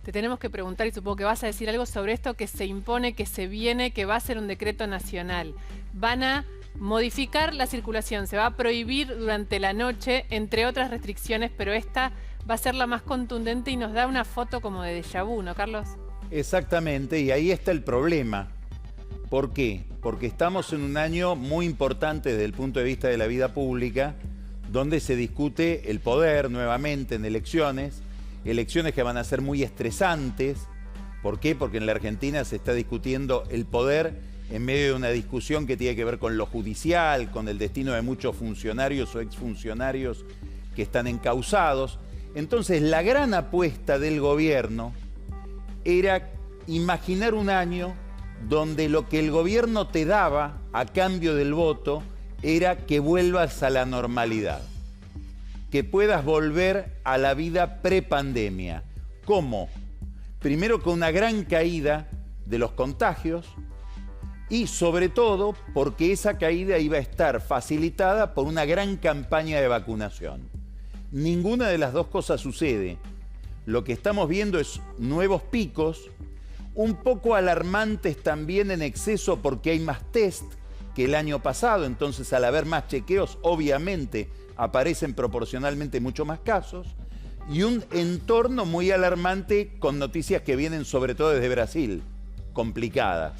Te tenemos que preguntar, y supongo que vas a decir algo sobre esto que se impone, que se viene, que va a ser un decreto nacional. Van a modificar la circulación, se va a prohibir durante la noche, entre otras restricciones, pero esta va a ser la más contundente y nos da una foto como de déjà vu, ¿no, Carlos? Exactamente, y ahí está el problema. ¿Por qué? Porque estamos en un año muy importante desde el punto de vista de la vida pública, donde se discute el poder nuevamente en elecciones que van a ser muy estresantes. ¿Por qué? Porque en la Argentina se está discutiendo el poder en medio de una discusión que tiene que ver con lo judicial, con el destino de muchos funcionarios o exfuncionarios que están encausados. Entonces, la gran apuesta del gobierno era imaginar un año donde lo que el gobierno te daba a cambio del voto era que vuelvas a la normalidad, que puedas volver a la vida prepandemia. ¿Cómo? Primero con una gran caída de los contagios y sobre todo porque esa caída iba a estar facilitada por una gran campaña de vacunación. Ninguna de las dos cosas sucede. Lo que estamos viendo es nuevos picos, un poco alarmantes también en exceso porque hay más test que el año pasado, entonces al haber más chequeos obviamente aparecen proporcionalmente mucho más casos, y un entorno muy alarmante con noticias que vienen sobre todo desde Brasil, complicadas.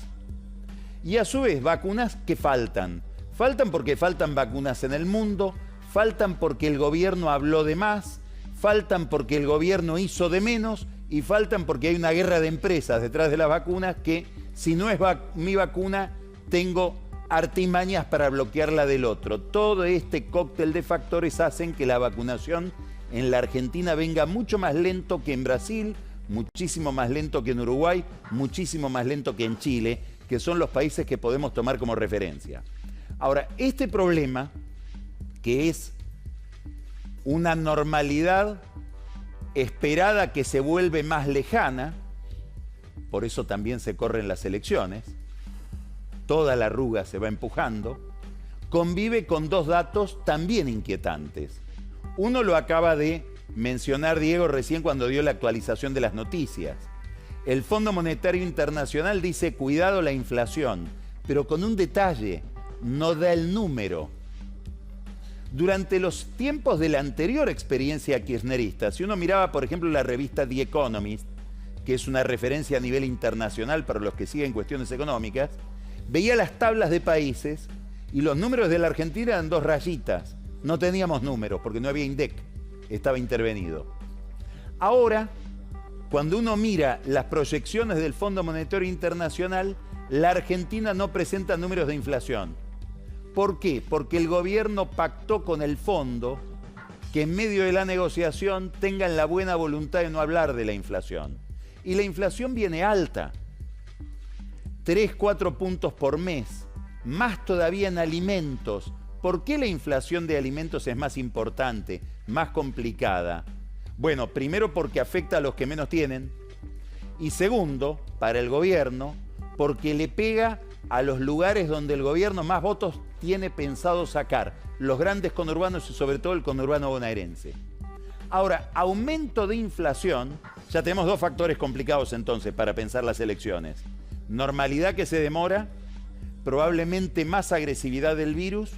Y a su vez vacunas que faltan. Faltan porque faltan vacunas en el mundo, faltan porque el gobierno habló de más, faltan porque el gobierno hizo de menos y faltan porque hay una guerra de empresas detrás de las vacunas que si no es mi vacuna tengo artimañas para bloquearla del otro. Todo este cóctel de factores hacen que la vacunación en la Argentina venga mucho más lento que en Brasil, muchísimo más lento que en Uruguay, muchísimo más lento que en Chile, que son los países que podemos tomar como referencia. Ahora, este problema, que es una normalidad esperada que se vuelve más lejana, por eso también se corren las elecciones, toda la arruga se va empujando, convive con dos datos también inquietantes. Uno lo acaba de mencionar Diego recién cuando dio la actualización de las noticias. El Fondo Monetario Internacional dice cuidado la inflación, pero con un detalle, no da el número. Durante los tiempos de la anterior experiencia kirchnerista, si uno miraba, por ejemplo, la revista The Economist, que es una referencia a nivel internacional para los que siguen cuestiones económicas, veía las tablas de países y los números de la Argentina eran dos rayitas. No teníamos números porque no había INDEC, estaba intervenido. Ahora, cuando uno mira las proyecciones del Fondo Monetario Internacional, la Argentina no presenta números de inflación. ¿Por qué? Porque el gobierno pactó con el fondo que en medio de la negociación tengan la buena voluntad de no hablar de la inflación. Y la inflación viene alta, 3-4 puntos por mes, más todavía en alimentos. ¿Por qué la inflación de alimentos es más importante, más complicada? Bueno, primero porque afecta a los que menos tienen y segundo, para el gobierno, porque le pega a los lugares donde el gobierno más votos tiene pensado sacar, los grandes conurbanos y sobre todo el conurbano bonaerense. Ahora, aumento de inflación, ya tenemos dos factores complicados entonces para pensar las elecciones. Normalidad que se demora, probablemente más agresividad del virus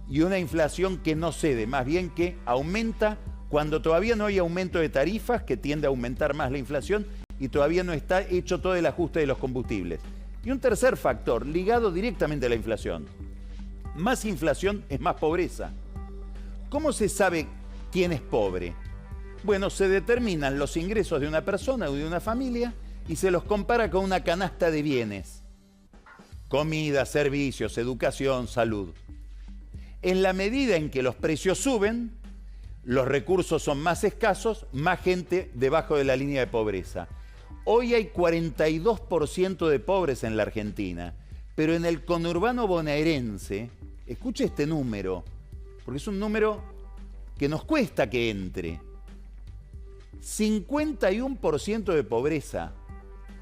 y una inflación que no cede, más bien que aumenta cuando todavía no hay aumento de tarifas, que tiende a aumentar más la inflación, y todavía no está hecho todo el ajuste de los combustibles. Y un tercer factor, ligado directamente a la inflación. Más inflación es más pobreza. ¿Cómo se sabe quién es pobre? Bueno, se determinan los ingresos de una persona o de una familia y se los compara con una canasta de bienes. Comida, servicios, educación, salud. En la medida en que los precios suben, los recursos son más escasos, más gente debajo de la línea de pobreza. Hoy hay 42% de pobres en la Argentina, pero en el conurbano bonaerense, escuche este número, porque es un número que nos cuesta que entre. 51% de pobreza.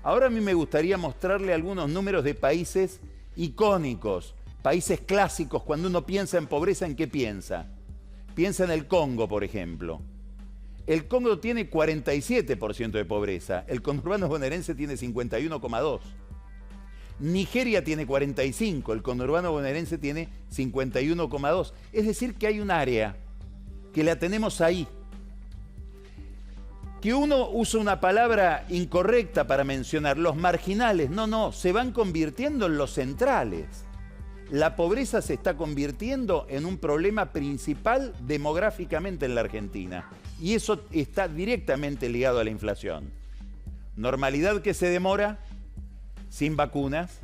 Ahora a mí me gustaría mostrarle algunos números de países icónicos, países clásicos. Cuando uno piensa en pobreza, ¿en qué piensa? Piensa en el Congo, por ejemplo. El Congo tiene 47% de pobreza, el conurbano bonaerense tiene 51,2%. Nigeria tiene 45%, el conurbano bonaerense tiene 51,2%. Es decir, que hay un área que la tenemos ahí. Que uno usa una palabra incorrecta para mencionar, los marginales, no, se van convirtiendo en los centrales. La pobreza se está convirtiendo en un problema principal demográficamente en la Argentina. Y eso está directamente ligado a la inflación. Normalidad que se demora, sin vacunas,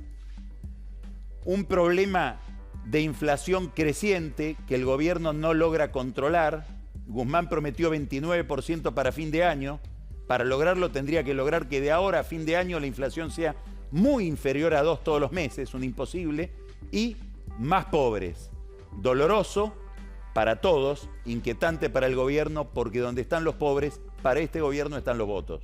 un problema de inflación creciente que el gobierno no logra controlar. Guzmán prometió 29% para fin de año. Para lograrlo tendría que lograr que de ahora a fin de año la inflación sea muy inferior a 2 todos los meses, un imposible, y más pobres. Doloroso para todos, inquietante para el gobierno, porque donde están los pobres, para este gobierno están los votos.